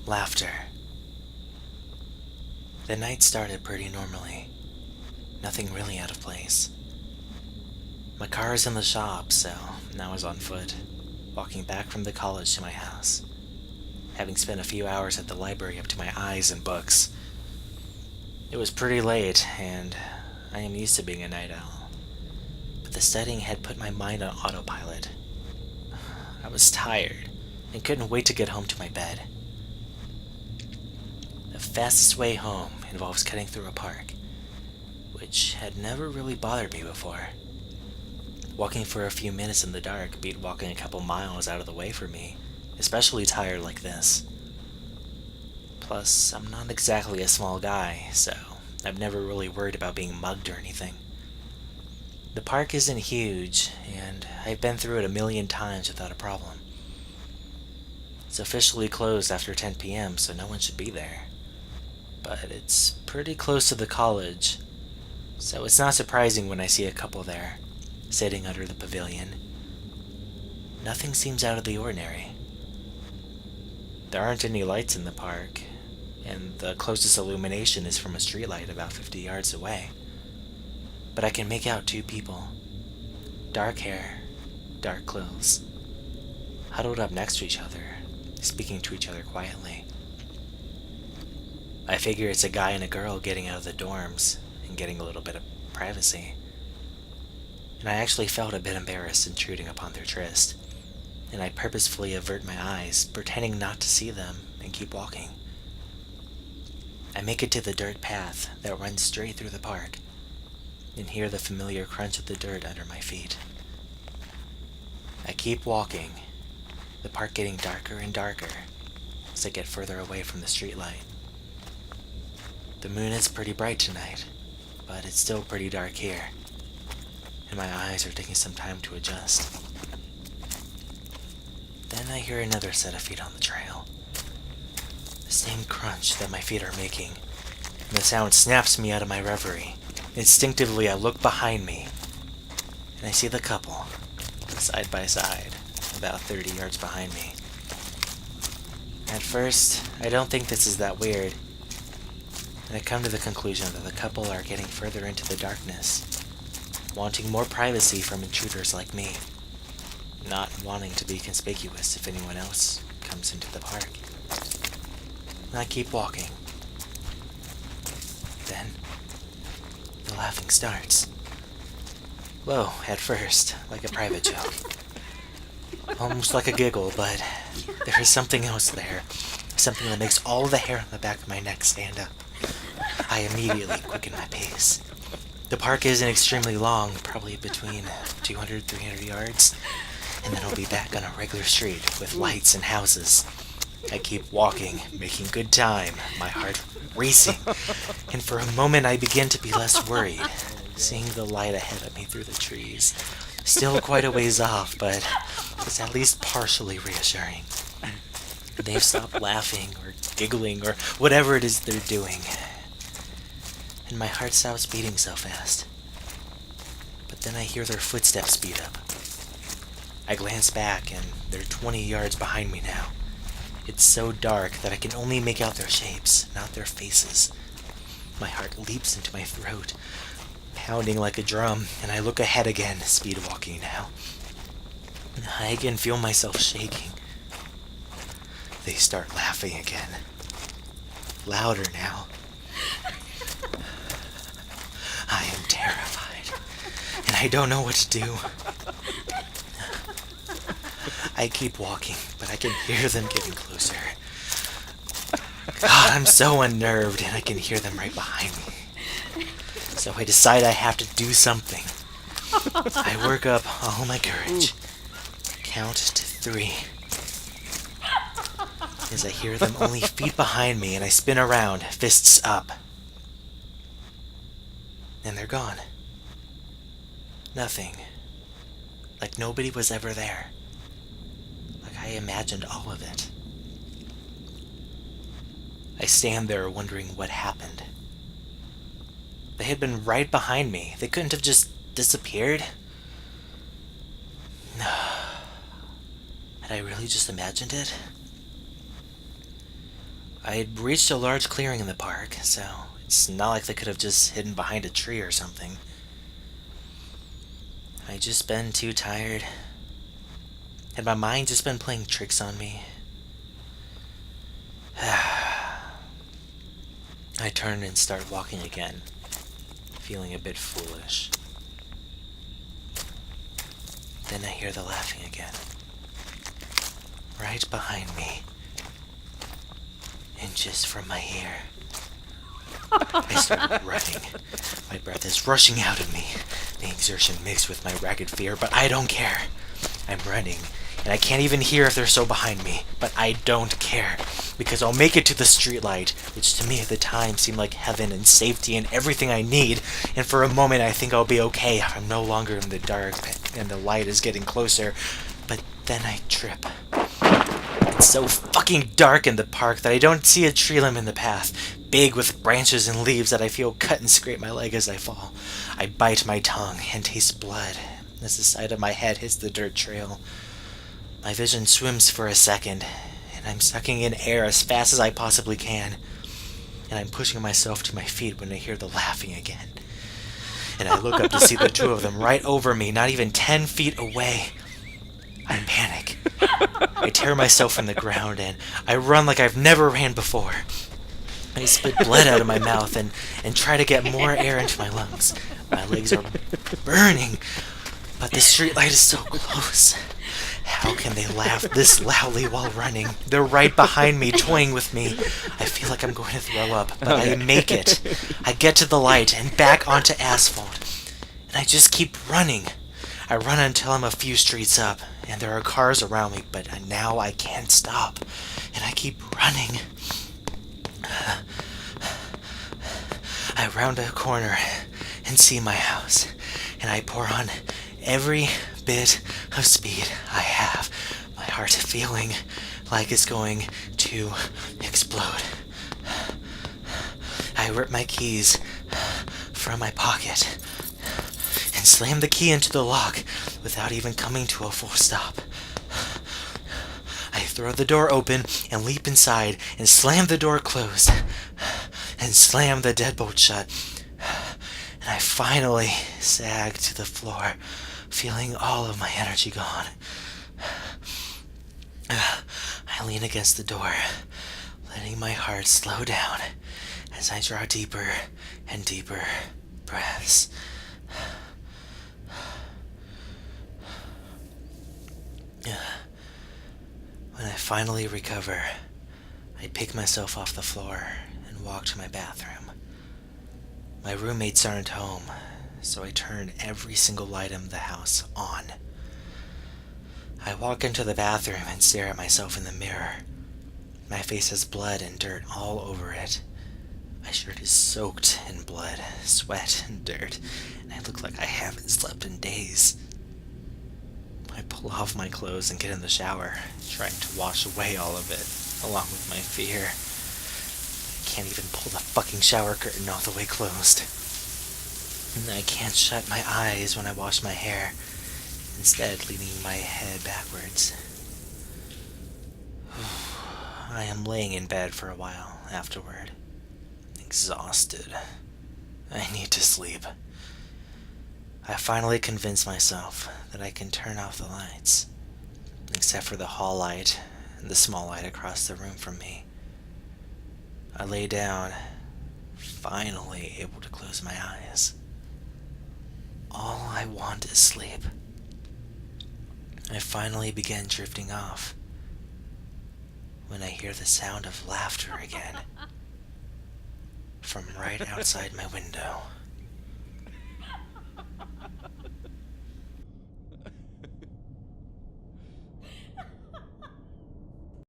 Laughter. The night started pretty normally. Nothing really out of place. My car is in the shop, so now I was on foot, walking back from the college to my house, having spent a few hours at the library up to my eyes in books. It was pretty late, and I am used to being a night owl, but the studying had put my mind on autopilot. I was tired, and couldn't wait to get home to my bed. The fastest way home involves cutting through a park, which had never really bothered me before. Walking for a few minutes in the dark beat walking a couple miles out of the way for me, especially tired like this. Plus, I'm not exactly a small guy, so I've never really worried about being mugged or anything. The park isn't huge, and I've been through it a million times without a problem. It's officially closed after 10 p.m., so no one should be there. But it's pretty close to the college, so it's not surprising when I see a couple there, sitting under the pavilion. Nothing seems out of the ordinary. There aren't any lights in the park, and the closest illumination is from a streetlight about 50 yards away. But I can make out two people. Dark hair, dark clothes, huddled up next to each other, speaking to each other quietly. I figure it's a guy and a girl getting out of the dorms and getting a little bit of privacy. And I actually felt a bit embarrassed intruding upon their tryst, and I purposefully avert my eyes, pretending not to see them, and keep walking. I make it to the dirt path that runs straight through the park, and hear the familiar crunch of the dirt under my feet. I keep walking, the park getting darker and darker as I get further away from the streetlight. The moon is pretty bright tonight, but it's still pretty dark here, and my eyes are taking some time to adjust. Then I hear another set of feet on the trail. The same crunch that my feet are making, and the sound snaps me out of my reverie. Instinctively, I look behind me, and I see the couple, side by side, about 30 yards behind me. At first, I don't think this is that weird, and I come to the conclusion that the couple are getting further into the darkness, wanting more privacy from intruders like me, not wanting to be conspicuous if anyone else comes into the park. And I keep walking. Then, the laughing starts. Low at first, like a private joke. Almost like a giggle, but there is something else there. Something that makes all the hair on the back of my neck stand up. I immediately quicken my pace. The park isn't extremely long, probably between 200, 300 yards, and then I'll be back on a regular street with lights and houses. I keep walking, making good time, my heart racing, and for a moment I begin to be less worried, seeing the light ahead of me through the trees. Still quite a ways off, but it's at least partially reassuring. They've stopped laughing or giggling or whatever it is they're doing, and my heart stops beating so fast. But then I hear their footsteps speed up. I glance back, and they're 20 yards behind me now. It's so dark that I can only make out their shapes, not their faces. My heart leaps into my throat, pounding like a drum, and I look ahead again, speed walking now. I can feel myself shaking. They start laughing again. Louder now. I am terrified, and I don't know what to do. I keep walking, but I can hear them getting closer. God, I'm so unnerved, and I can hear them right behind me. So I decide I have to do something. I work up all my courage. Count to 3. As I hear them only feet behind me, and I spin around, fists up. And they're gone. Nothing. Like nobody was ever there. Like I imagined all of it. I stand there wondering what happened. They had been right behind me. They couldn't have just disappeared. Had I really just imagined it? I had reached a large clearing in the park, so it's not like they could have just hidden behind a tree or something. I'd just been too tired. Had my mind just been playing tricks on me? I turn and start walking again, feeling a bit foolish. Then I hear the laughing again, right behind me, inches from my ear. I start running. My breath is rushing out of me, the exertion mixed with my ragged fear, but I don't care. I'm running, and I can't even hear if they're so behind me, but I don't care, because I'll make it to the streetlight, which to me at the time seemed like heaven and safety and everything I need, and for a moment I think I'll be okay if I'm no longer in the dark and the light is getting closer, but then I trip. It's so fucking dark in the park that I don't see a tree limb in the path, big with branches and leaves that I feel cut and scrape my leg as I fall. I bite my tongue and taste blood as the side of my head hits the dirt trail. My vision swims for a second, and I'm sucking in air as fast as I possibly can. And I'm pushing myself to my feet when I hear the laughing again. And I look up to see the two of them right over me, not even 10 feet away. I panic. I tear myself from the ground, and I run like I've never ran before. I spit blood out of my mouth and try to get more air into my lungs. My legs are burning, but the streetlight is so close. How can they laugh this loudly while running? They're right behind me, toying with me. I feel like I'm going to throw up, but I make it. I get to the light and back onto asphalt, and I just keep running. I run until I'm a few streets up, and there are cars around me, but now I can't stop, and I keep running. I round a corner and see my house, and I pour on every bit of speed I have, my heart feeling like it's going to explode. I rip my keys from my pocket and slam the key into the lock without even coming to a full stop. I throw the door open and leap inside and slam the door closed and slam the deadbolt shut. And I finally sag to the floor, feeling all of my energy gone. I lean against the door, letting my heart slow down as I draw deeper and deeper breaths. When I finally recover, I pick myself off the floor and walk to my bathroom. My roommates aren't home, so I turn every single light in the house on. I walk into the bathroom and stare at myself in the mirror. My face has blood and dirt all over it. My shirt is soaked in blood, sweat, and dirt, and I look like I haven't slept in days. I pull off my clothes and get in the shower, trying to wash away all of it, along with my fear. I can't even pull the fucking shower curtain all the way closed. And I can't shut my eyes when I wash my hair, instead leaning my head backwards. I am laying in bed for a while afterward, exhausted. I need to sleep. I finally convince myself that I can turn off the lights, except for the hall light and the small light across the room from me. I lay down, finally able to close my eyes. All I want is sleep. I finally begin drifting off when I hear the sound of laughter again from right outside my window.